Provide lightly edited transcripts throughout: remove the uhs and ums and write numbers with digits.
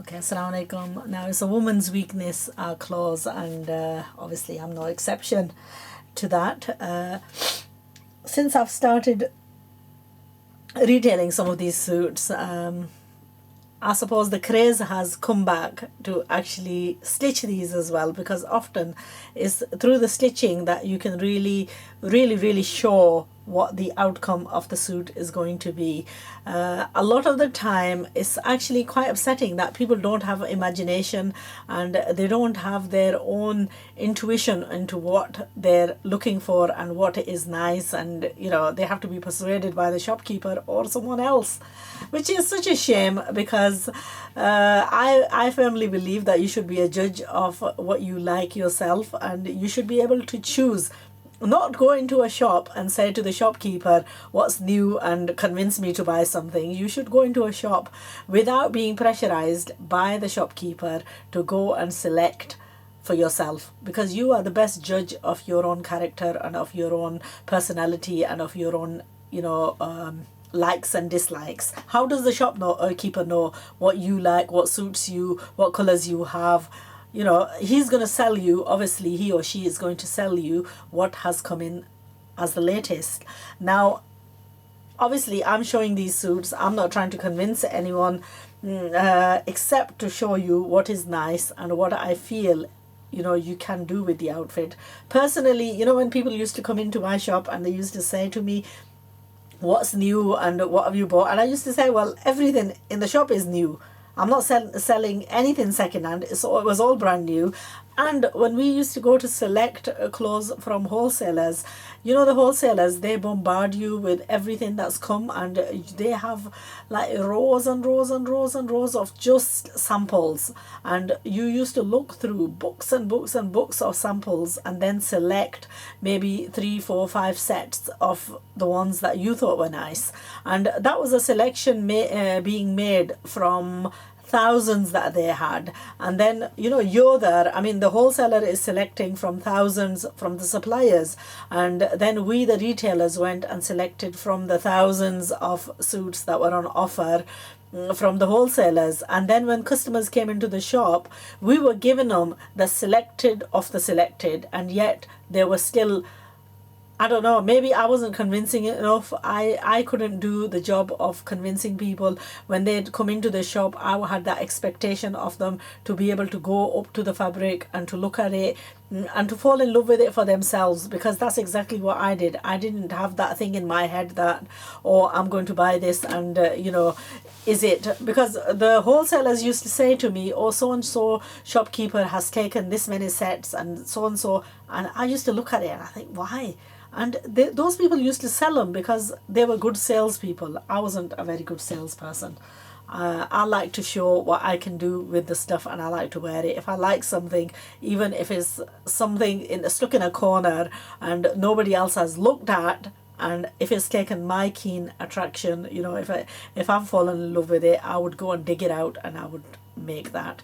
Okay, assalamu alaikum. Now it's a woman's weakness, our clothes, and obviously I'm no exception to that. Since I've started retailing some of these suits, I suppose the craze has come back to actually stitch these as well, because often it's through the stitching that you can really show what the outcome of the suit is going to be. A lot of the time it's actually quite upsetting that people don't have imagination and they don't have their own intuition into what they're looking for and what is nice, and they have to be persuaded by the shopkeeper or someone else, which is such a shame, because I firmly believe that you should be a judge of what you like yourself, and you should be able to choose. Not go into a shop and say to the shopkeeper what's new and convince me to buy something. You should go into a shop without being pressurized by the shopkeeper to go and select for yourself, because you are the best judge of your own character and of your own personality and of your own likes and dislikes. How does the shopkeeper know what you like, what suits you, what colors you have? He's going to sell you, obviously he or she is going to sell you what has come in as the latest. Now, obviously I'm showing these suits. I'm not trying to convince anyone, except to show you what is nice and what I feel you can do with the outfit. Personally, when people used to come into my shop and they used to say to me, what's new and what have you bought? And I used to say, well, everything in the shop is new. I'm not selling anything secondhand. So it was all brand new. And when we used to go to select clothes from wholesalers, the wholesalers, they bombard you with everything that's come, and they have like rows and rows and rows and rows of just samples. And you used to look through books and books and books of samples and then select maybe 3, 4, 5 sets of the ones that you thought were nice. And that was a selection being made from thousands that they had. And then you're there, the wholesaler is selecting from thousands from the suppliers, and then we the retailers went and selected from the thousands of suits that were on offer from the wholesalers. And then when customers came into the shop, we were giving them the selected of the selected, and yet they were still, I don't know, maybe I wasn't convincing enough. I couldn't do the job of convincing people. When they'd come into the shop, I had that expectation of them to be able to go up to the fabric and to look at it and to fall in love with it for themselves, because that's exactly what I did. I didn't have that thing in my head that, oh, I'm going to buy this and, is it? Because the wholesalers used to say to me, oh, so-and-so shopkeeper has taken this many sets and so-and-so. And I used to look at it and I think, why? And those people used to sell them because they were good salespeople. I wasn't a very good salesperson. I like to show what I can do with the stuff, and I like to wear it. If I like something, even if it's something stuck in a corner and nobody else has looked at, and if it's taken my keen attraction, if I've fallen in love with it, I would go and dig it out and I would make that.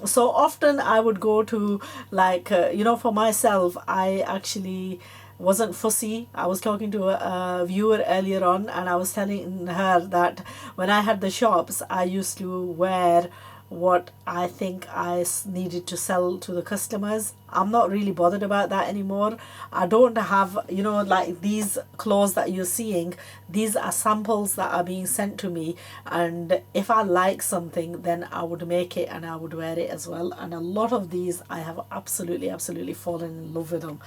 So often I would go to for myself, I actually wasn't fussy. I was talking to a viewer earlier on, and I was telling her that when I had the shops, I used to wear what I think I needed to sell to the customers. I'm not really bothered about that anymore. I don't have, like these clothes that you're seeing, these are samples that are being sent to me, and if I like something, then I would make it and I would wear it as well. And a lot of these I have absolutely fallen in love with them.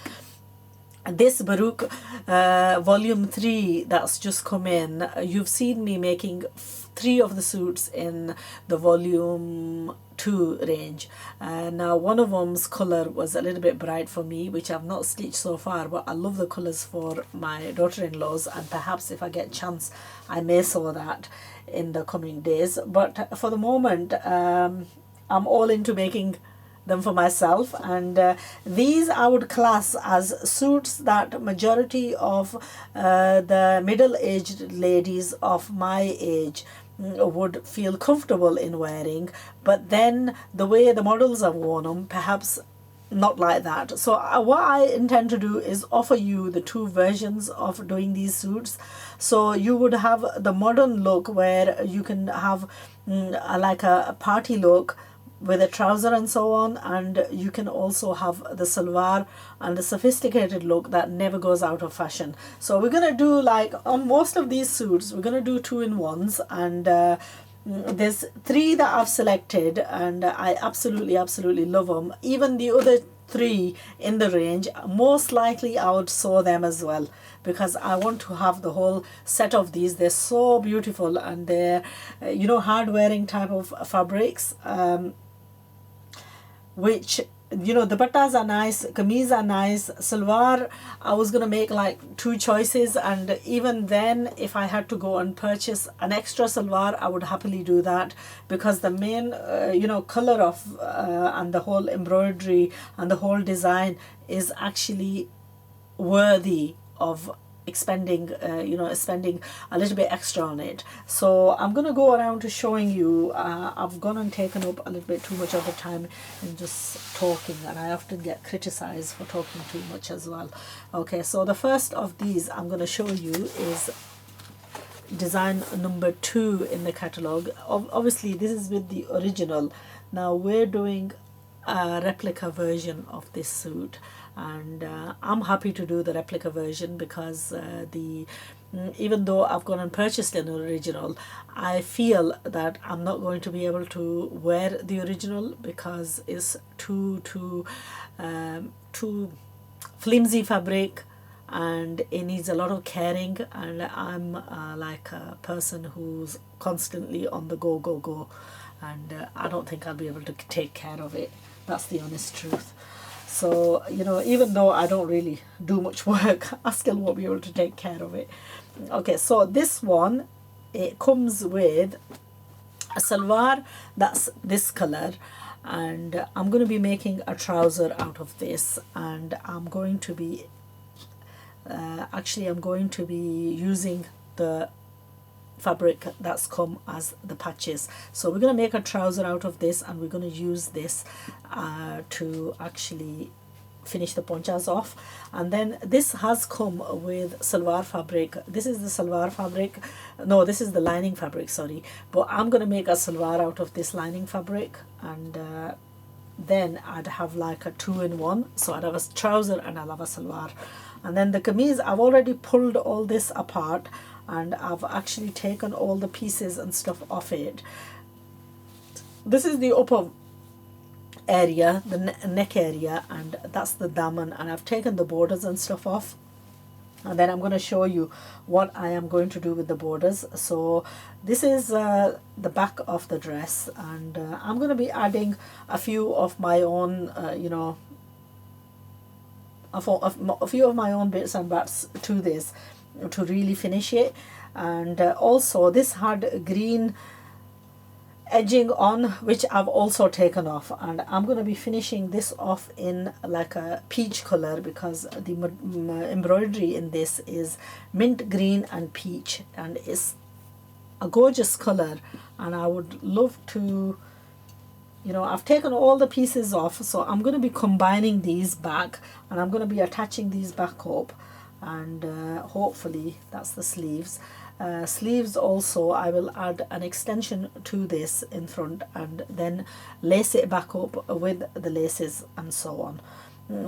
This baroque volume 3 that's just come in, you've seen me making 3 of the suits in the volume 2 range. Now one of them's colour was a little bit bright for me, which I've not stitched so far, but I love the colours for my daughter-in-laws, and perhaps if I get a chance I may sew that in the coming days. But for the moment I'm all into making them for myself, and these I would class as suits that majority of the middle-aged ladies of my age would feel comfortable in wearing, but then the way the models have worn them, perhaps not like that. So what I intend to do is offer you the 2 versions of doing these suits. So you would have the modern look where you can have like a party look with a trouser and so on, and you can also have the salwar and the sophisticated look that never goes out of fashion. So we're gonna do, like on most of these suits, we're gonna do 2-in-1s, and there's 3 that I've selected, and I absolutely love them. Even the other 3 in the range, most likely I would sew them as well, because I want to have the whole set of these. They're so beautiful, and they're hard wearing type of fabrics, which the dupattas are nice, kameez are nice, salwar I was gonna make like 2 choices, and even then if I had to go and purchase an extra salwar, I would happily do that, because the main color of and the whole embroidery and the whole design is actually worthy of spending a little bit extra on it. So I'm gonna go around to showing you. I've gone and taken up a little bit too much of the time in just talking, and I often get criticized for talking too much as well. Okay, so the first of these I'm gonna show you is design number 2 in the catalog. Obviously this is with the original. Now we're doing a replica version of this suit, and I'm happy to do the replica version, because even though I've gone and purchased an original, I feel that I'm not going to be able to wear the original because it's too flimsy fabric, and it needs a lot of caring, and I'm like a person who's constantly on the go, and I don't think I'll be able to take care of it. That's the honest truth. So even though I don't really do much work, I still won't be able to take care of it. Okay, so this one, it comes with a salwar that's this color, and I'm going to be making a trouser out of this, and I'm going to be using the fabric that's come as the patches. So we're going to make a trouser out of this, and we're going to use this to actually finish the ponchas off. And then this has come with salwar fabric. This is the salwar fabric, no, this is the lining fabric, sorry, but I'm going to make a salwar out of this lining fabric, and then I'd have like a 2-in-1. So I'd have a trouser and I'll have a salwar. And then the kameez, I've already pulled all this apart, and I've actually taken all the pieces and stuff off it. This is the upper area, the neck area, and that's the daman, and I've taken the borders and stuff off. And then I'm going to show you what I am going to do with the borders. So this is the back of the dress, and I'm going to be adding a few of my own a few of my own bits and bats to this to really finish it. And also this had green edging on, which I've also taken off, and I'm going to be finishing this off in like a peach color, because the embroidery in this is mint green and peach, and it's a gorgeous color. And I would love to, I've taken all the pieces off, so I'm going to be combining these back, and I'm going to be attaching these back up, and hopefully that's the sleeves. Sleeves also, I will add an extension to this in front, and then lace it back up with the laces and so on.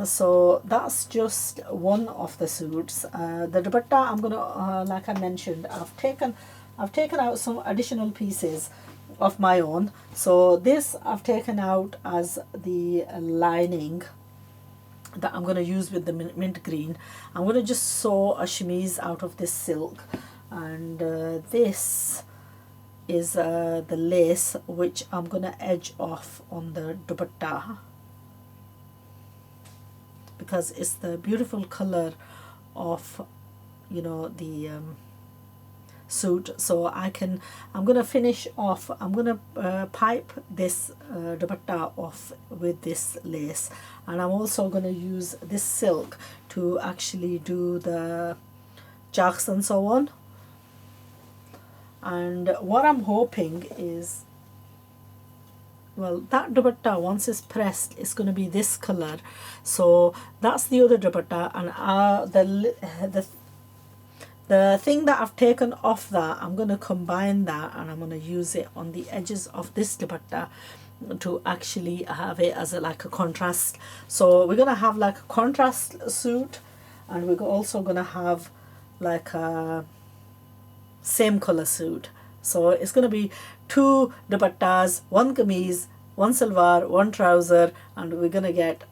So that's just one of the suits. The dupatta, I'm gonna like I mentioned, I've taken out some additional pieces of my own. So this I've taken out as the lining that I'm going to use with the mint green. I'm going to just sew a chemise out of this silk, and this is the lace, which I'm going to edge off on the dupatta, because it's the beautiful color of the suit. So I'm going to finish off, I'm going to pipe this dupatta off with this lace, and I'm also going to use this silk to actually do the chaks and so on. And what I'm hoping is, well, that dupatta, once it's pressed, it's going to be this color. So that's the other dupatta, and The thing that I've taken off that, I'm going to combine that and I'm going to use it on the edges of this dupatta to actually have it as like a contrast. So we're going to have like a contrast suit, and we're also going to have like a same color suit. So it's going to be 2 dupattas, 1 kameez, 1 salwar, 1 trouser, and we're going to get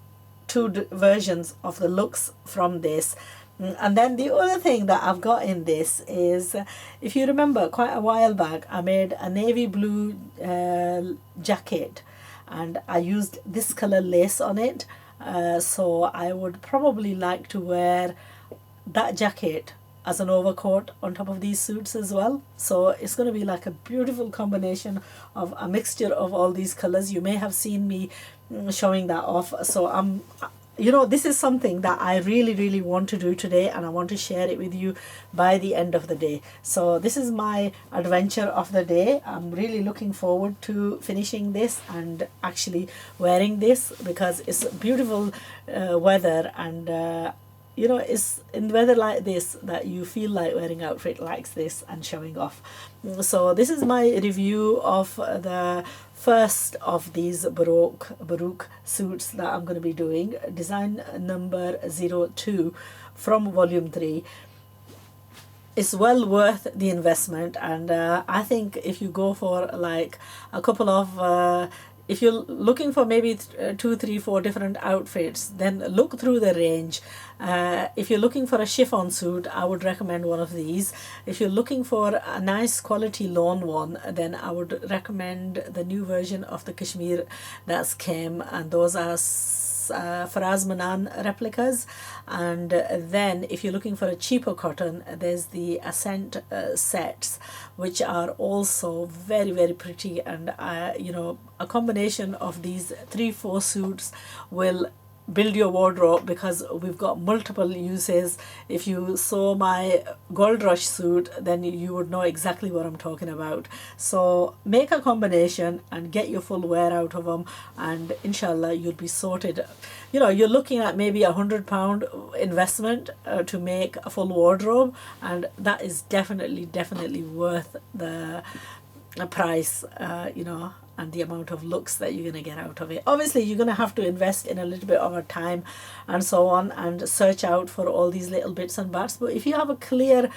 2 versions of the looks from this. And then the other thing that I've got in this is, if you remember quite a while back, I made a navy blue jacket and I used this color lace on it. So I would probably like to wear that jacket as an overcoat on top of these suits as well. So it's going to be like a beautiful combination of a mixture of all these colors. You may have seen me showing that off. So I'm, you know, this is something that I really want to do today, and I want to share it with you by the end of the day. So this is my adventure of the day. I'm really looking forward to finishing this and actually wearing this, because it's beautiful weather, and you know, it's in weather like this that you feel like wearing outfit like this and showing off. So this is my review of the first of these baroque suits that I'm going to be doing, design number 02 from volume 3. It's well worth the investment, and I think if you go for like a couple of if you're looking for maybe 2, 3, 4 different outfits, then look through the range. If you're looking for a chiffon suit, I would recommend one of these. If you're looking for a nice quality lawn one, then I would recommend the new version of the cashmere that's came, and those are Faraz Manan replicas. And then if you're looking for a cheaper cotton, there's the Ascent sets, which are also very pretty, and you know, a combination of these 3-4 suits will build your wardrobe, because we've got multiple uses. If you saw my gold rush suit, then you would know exactly what I'm talking about. So make a combination and get your full wear out of them, and inshallah you'll be sorted. You know, you're looking at maybe £100 investment to make a full wardrobe, and that is definitely worth the price, you know, and the amount of looks that you're going to get out of it. Obviously you're going to have to invest in a little bit of a time and so on, and search out for all these little bits and bats. But if you have a clear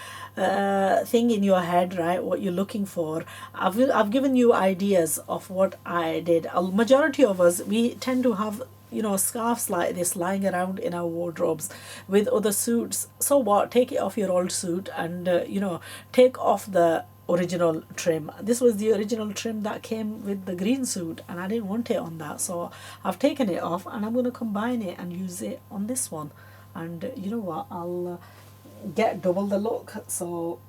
thing in your head, right, what you're looking for, I've given you ideas of what I did. A majority of us, we tend to have, you know, scarves like this lying around in our wardrobes with other suits. So what, take it off your old suit and you know, take off the original trim. This was the original trim that came with the green suit, and I didn't want it on that, so I've taken it off and I'm going to combine it and use it on this one. And you know what, I'll get double the look. So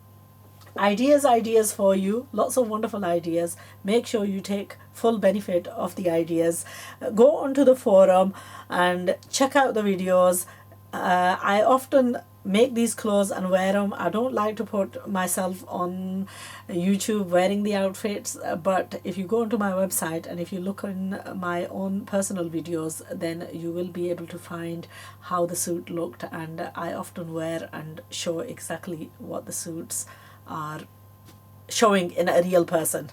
ideas for you, lots of wonderful ideas. Make sure you take full benefit of the ideas. Go onto the forum and check out the videos. I often make these clothes and wear them. I don't like to put myself on YouTube wearing the outfits, but if you go onto my website and if you look in my own personal videos, then you will be able to find how the suit looked, and I often wear and show exactly what the suits are showing in a real person.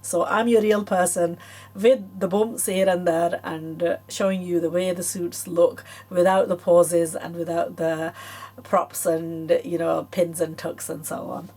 So I'm your real person with the bumps here and there, and showing you the way the suits look without the poses and without the props and, you know, pins and tucks and so on.